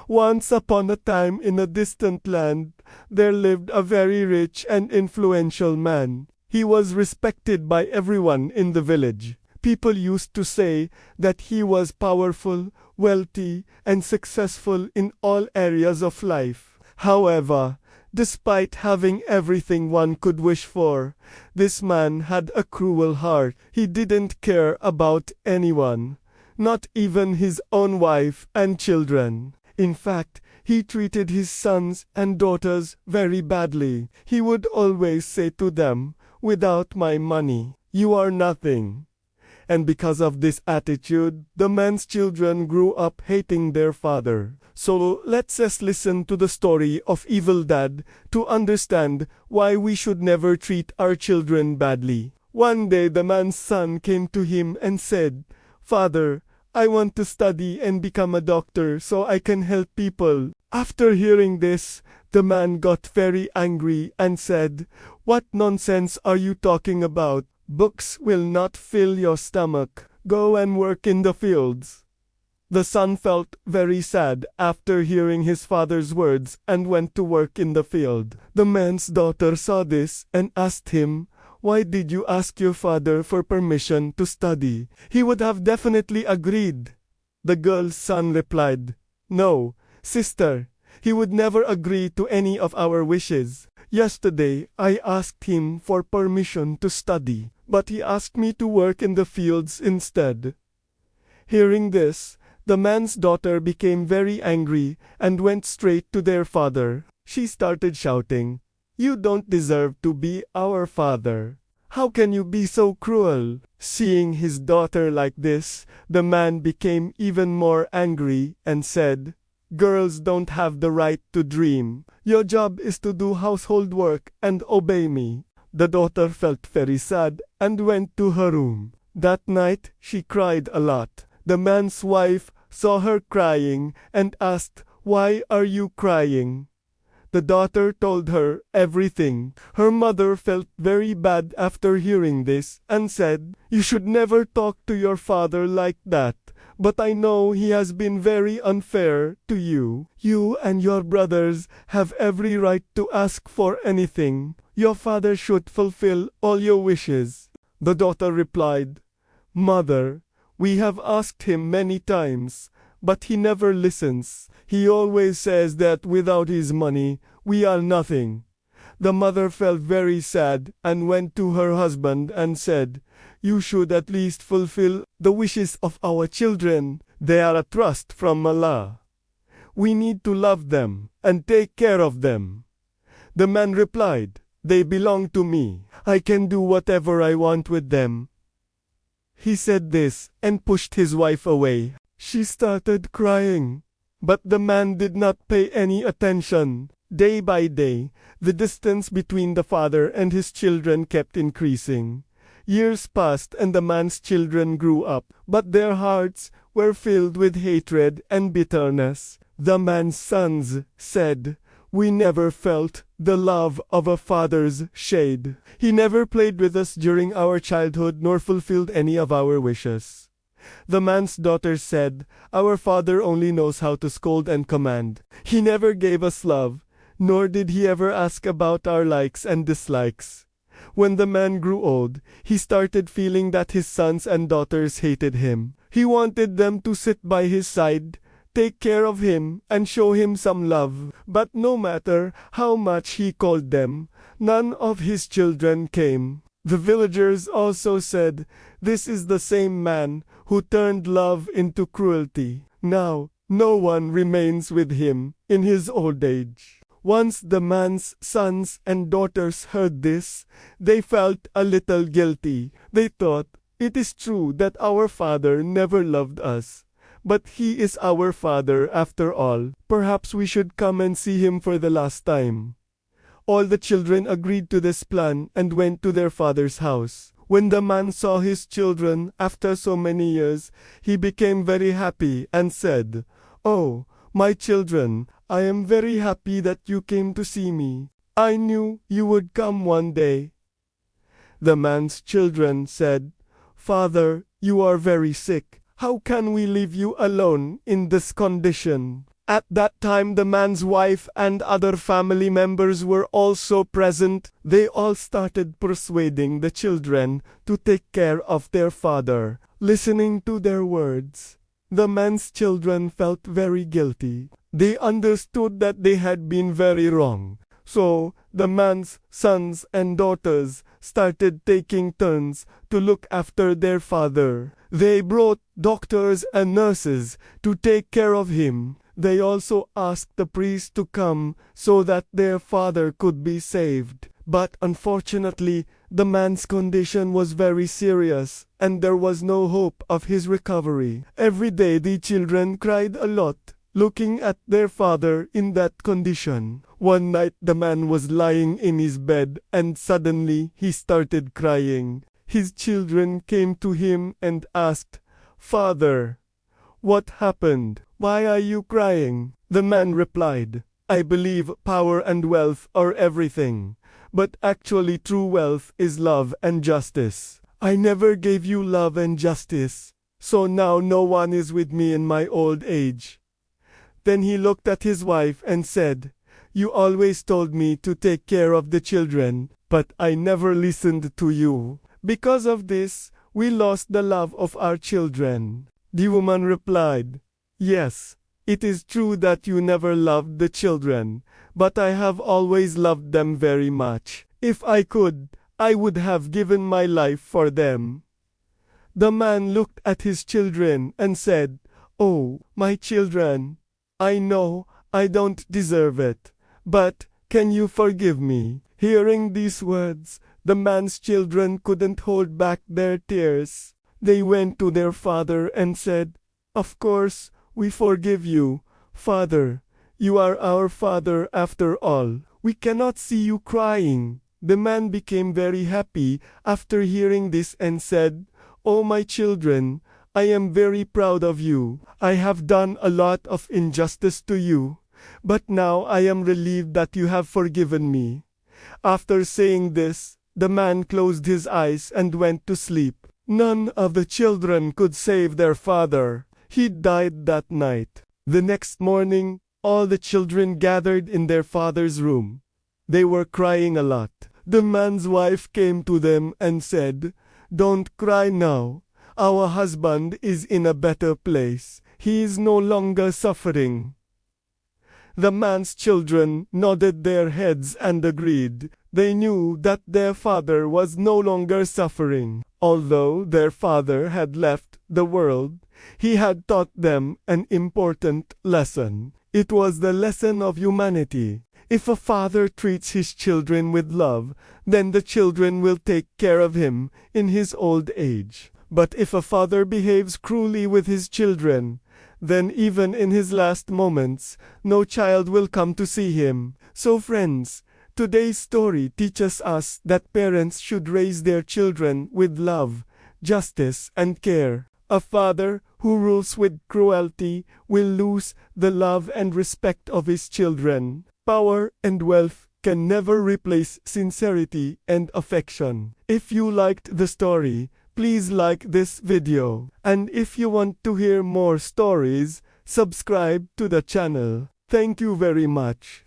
Once upon a time in a distant land, there lived a very rich and influential man. He was respected by everyone in the village. People used to say that he was powerful, wealthy, and successful in all areas of life. However, despite having everything one could wish for, this man had a cruel heart. He didn't care about anyone, not even his own wife and children. In fact, he treated his sons and daughters very badly. He would always say to them, "Without my money, you are nothing." And because of this attitude, the man's children grew up hating their father. So let's just listen to the story of Evil Dad to understand why we should never treat our children badly. One day the man's son came to him and said, "Father, I want to study and become a doctor so I can help people." After hearing this, the man got very angry and said, "What nonsense are you talking about? Books will not fill your stomach. Go and work in the fields." The son felt very sad after hearing his father's words and went to work in the field. The man's daughter saw this and asked him, "Why did you ask your father for permission to study? He would have definitely agreed." The girl's son replied, "No, sister, he would never agree to any of our wishes. Yesterday I asked him for permission to study, but he asked me to work in the fields instead." Hearing this, the man's daughter became very angry and went straight to their father. She started shouting, "You don't deserve to be our father. How can you be so cruel?" Seeing his daughter like this, the man became even more angry and said, "Girls don't have the right to dream. Your job is to do household work and obey me." The daughter felt very sad and went to her room. That night she cried a lot. The man's wife saw her crying and asked, "Why are you crying?" The daughter told her everything. Her mother felt very bad after hearing this and said, "You should never talk to your father like that. But I know he has been very unfair to you. You and your brothers have every right to ask for anything. Your father should fulfill all your wishes." The daughter replied, "Mother, we have asked him many times, but he never listens. He always says that without his money, we are nothing." The mother felt very sad and went to her husband and said, "You should at least fulfill the wishes of our children. They are a trust from Allah. We need to love them and take care of them." The man replied, "They belong to me. I can do whatever I want with them." He said this and pushed his wife away. She started crying, but the man did not pay any attention. Day by day, the distance between the father and his children kept increasing. Years passed and the man's children grew up, but their hearts were filled with hatred and bitterness. The man's sons said, "We never felt the love of a father's shade. He never played with us during our childhood nor fulfilled any of our wishes." The man's daughter said, "Our father only knows how to scold and command. He never gave us love, nor did he ever ask about our likes and dislikes." When the man grew old, he started feeling that his sons and daughters hated him. He wanted them to sit by his side, take care of him, and show him some love. But no matter how much he called them, none of his children came. The villagers also said, "This is the same man who turned love into cruelty. Now, no one remains with him in his old age." Once the man's sons and daughters heard this, they felt a little guilty. They thought, "It is true that our father never loved us, but he is our father after all. Perhaps we should come and see him for the last time." All the children agreed to this plan and went to their father's house. When the man saw his children after so many years, he became very happy and said, "Oh, my children, I am very happy that you came to see me. I knew you would come one day." The man's children said, "Father, you are very sick. How can we leave you alone in this condition?" At that time the man's wife and other family members were also present. They all started persuading the children to take care of their father. Listening to their words, the man's children felt very guilty. They understood that they had been very wrong. So, the man's sons and daughters started taking turns to look after their father. They brought doctors and nurses to take care of him. They also asked the priest to come so that their father could be saved. But unfortunately, the man's condition was very serious, and there was no hope of his recovery. Every day the children cried a lot, looking at their father in that condition. One night the man was lying in his bed and suddenly he started crying. His children came to him and asked, "Father, what happened? Why are you crying?" The man replied, "I believe power and wealth are everything, but actually true wealth is love and justice. I never gave you love and justice, so now no one is with me in my old age." Then he looked at his wife and said, "You always told me to take care of the children, but I never listened to you. Because of this, we lost the love of our children." The woman replied, "Yes, it is true that you never loved the children, but I have always loved them very much. If I could, I would have given my life for them." The man looked at his children and said, "Oh, my children, I know I don't deserve it, but can you forgive me?" Hearing these words, the man's children couldn't hold back their tears. They went to their father and said, "Of course, we forgive you, Father. You are our father after all. We cannot see you crying." The man became very happy after hearing this and said, "Oh, my children, I am very proud of you. I have done a lot of injustice to you, but now I am relieved that you have forgiven me." After saying this, the man closed his eyes and went to sleep. None of the children could save their father. He died that night. The next morning, all the children gathered in their father's room. They were crying a lot. The man's wife came to them and said, "Don't cry now. Our husband is in a better place. He is no longer suffering." The man's children nodded their heads and agreed. They knew that their father was no longer suffering. Although their father had left the world, he had taught them an important lesson. It was the lesson of humanity. If a father treats his children with love, then the children will take care of him in his old age. But if a father behaves cruelly with his children, then even in his last moments, no child will come to see him. So friends, today's story teaches us that parents should raise their children with love, justice, and care. A father who rules with cruelty will lose the love and respect of his children. Power and wealth can never replace sincerity and affection. If you liked the story, please like this video. And if you want to hear more stories, subscribe to the channel. Thank you very much.